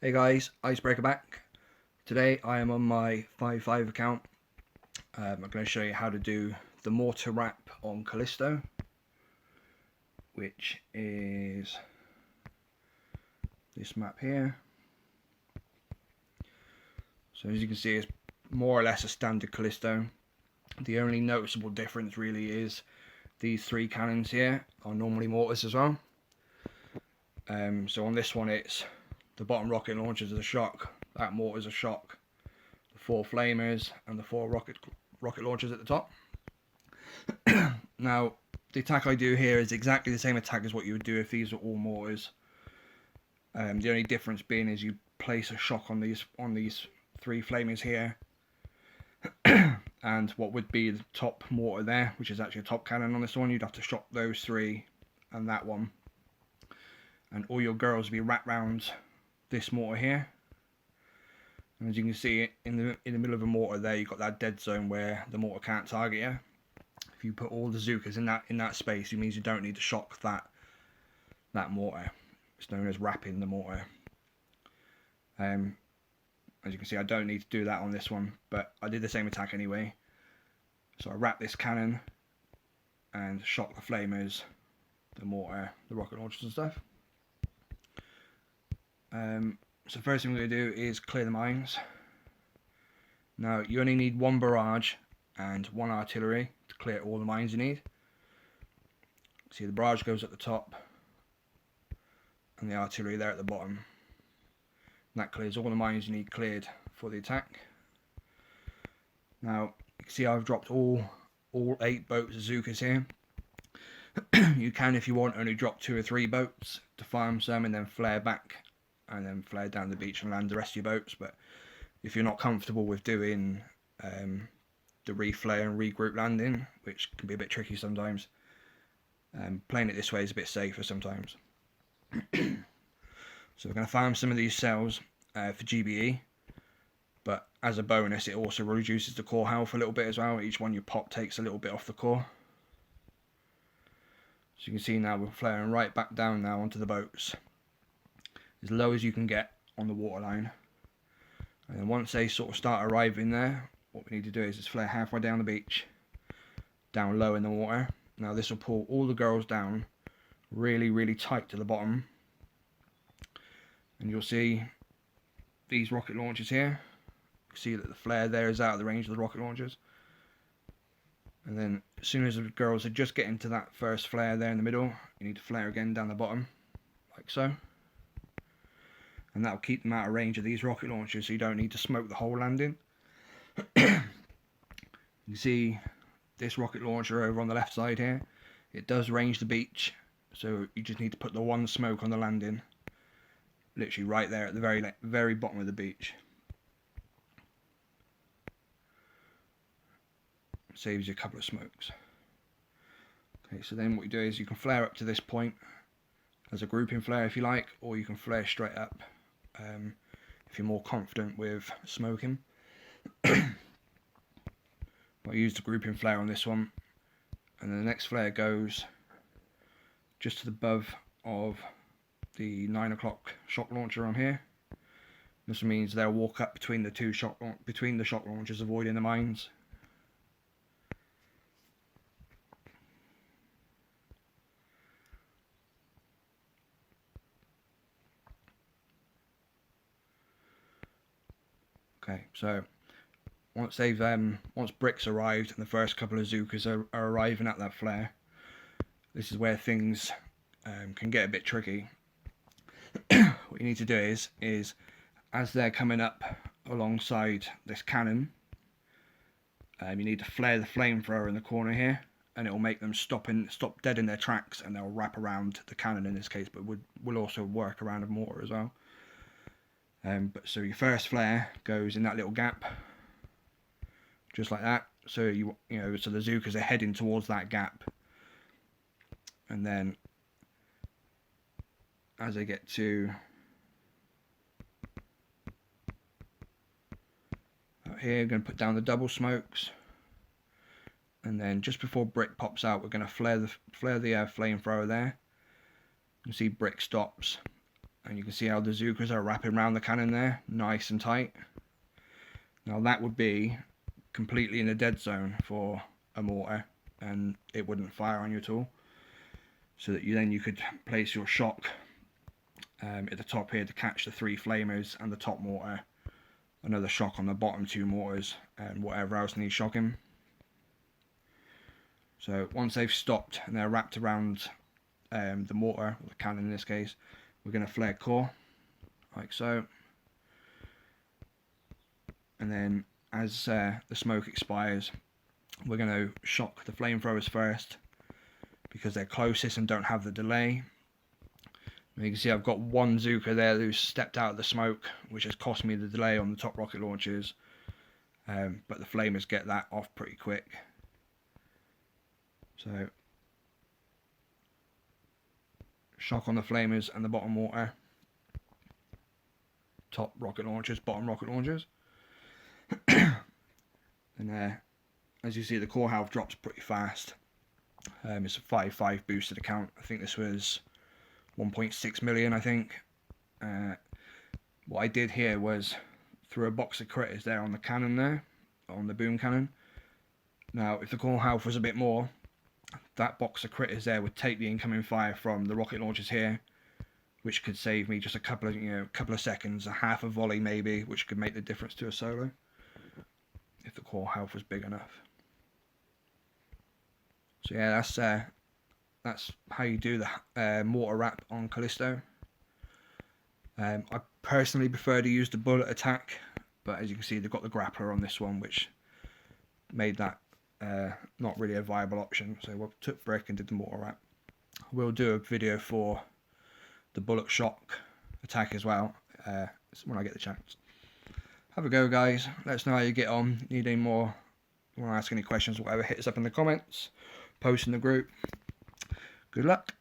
Hey guys, Icebreaker back. Today I am on my 5.5 account. I'm going to show you how to do the mortar wrap on Callisto, which is this map here. So as you can see, it's more or less a standard Callisto. The only noticeable difference really is these three cannons here are normally mortars as well. So on this one it's the bottom rocket launchers are shock, that mortar's a shock, the 4 flamers and the 4 rocket launchers at the top. Now the attack I do here is exactly the same attack as what you would do if these were all mortars. The only difference being is you place a shock on these 3 flamers here and what would be the top mortar there, which is actually a top cannon on this one, you'd have to shock those 3 and that one, and all your girls would be wrapped round this mortar here. And as you can see, in the middle of a mortar there, you've got that dead zone where the mortar can't target you. If you put all the Zookas in that space, it means you don't need to shock that mortar. It's known as wrapping the mortar. As you can see, I don't need to do that on this one, but I did the same attack anyway. So I wrap this cannon and shock the flamers, the mortar, the rocket launchers and stuff. So first thing we're going to do is clear the mines. Now you only need 1 barrage and 1 artillery to clear all the mines you need. See, the barrage goes at the top and the artillery there at the bottom. And that clears all the mines you need cleared for the attack. Now you can see I've dropped all 8 boats of Zookas here. You can, if you want, only drop 2 or 3 boats to farm some and then flare back and then flare down the beach and land the rest of your boats. But if you're not comfortable with doing the reflare and regroup landing, which can be a bit tricky sometimes, playing it this way is a bit safer sometimes. So we're going to farm some of these cells for GBE, but as a bonus it also reduces the core health a little bit as well. Each one you pop takes a little bit off the core. So you can see now we're flaring right back down now onto the boats, as low as you can get on the waterline. And then once they sort of start arriving there, what we need to do is just flare halfway down the beach, down low in the water. Now this will pull all the girls down really tight to the bottom, and you'll see these rocket launchers here. You can see that the flare there is out of the range of the rocket launchers. And then as soon as the girls are just getting to that first flare there in the middle, you need to flare again down the bottom, like so. And that will keep them out of range of these rocket launchers, so you don't need to smoke the whole landing. You can see this rocket launcher over on the left side here, it does range the beach, so you just need to put the 1 smoke on the landing, literally right there at the very bottom of the beach. Saves you a couple of smokes. Okay, so then what you do is you can flare up to this point as a grouping flare if you like, or you can flare straight up if you're more confident with smoking. I use the grouping flare on this one, and then the next flare goes just to the above of the 9 o'clock shock launcher on here. This means they'll walk up between the shock launchers, avoiding the mines. Okay, so once bricks arrived and the first couple of Zookas are arriving at that flare, this is where things can get a bit tricky. What you need to do is as they're coming up alongside this cannon, you need to flare the flamethrower in the corner here, and it will make them stop dead in their tracks, and they'll wrap around the cannon in this case, but will also work around a mortar as well. So your first flare goes in that little gap, just like that. So so the Zookas are heading towards that gap, and then as they get to out here, we're going to put down the double smokes, and then just before brick pops out, we're going to flare the flamethrower there. You can see brick stops, and you can see how the Zukas are wrapping around the cannon there, nice and tight. Now that would be completely in the dead zone for a mortar, and it wouldn't fire on you at all. So that you could place your shock at the top here to catch the 3 flamers and the top mortar, another shock on the bottom 2 mortars, and whatever else needs shocking. So once they've stopped and they're wrapped around the mortar, or the cannon in this case, we're going to flare core, like so. And then as the smoke expires, we're going to shock the flamethrowers first, because they're closest and don't have the delay. And you can see I've got one Zuka there who's stepped out of the smoke, which has cost me the delay on the top rocket launchers, but the flamers get that off pretty quick. So shock on the flamers and the bottom mortar, top rocket launchers, bottom rocket launchers. And as you see, the core health drops pretty fast. It's a 5.5 boosted account. I think this was 1.6 million, I think. What I did here was threw a box of critters there on the cannon there, on the boom cannon. Now, if the core health was a bit more, that box of critters there would take the incoming fire from the rocket launchers here, which could save me just a couple of seconds, a half a volley maybe, which could make the difference to a solo, if the core health was big enough. So yeah, that's how you do the mortar wrap on Callisto. I personally prefer to use the bullet attack, but as you can see, they've got the grappler on this one, which made that not really a viable option. So we took brick and did the mortar wrap. We'll do a video for the bullet shock attack as well when I get the chance. Have a go, guys. Let us know how you get on. Need any more? Want to ask any questions or whatever? Hit us up in the comments. Post in the group. Good luck.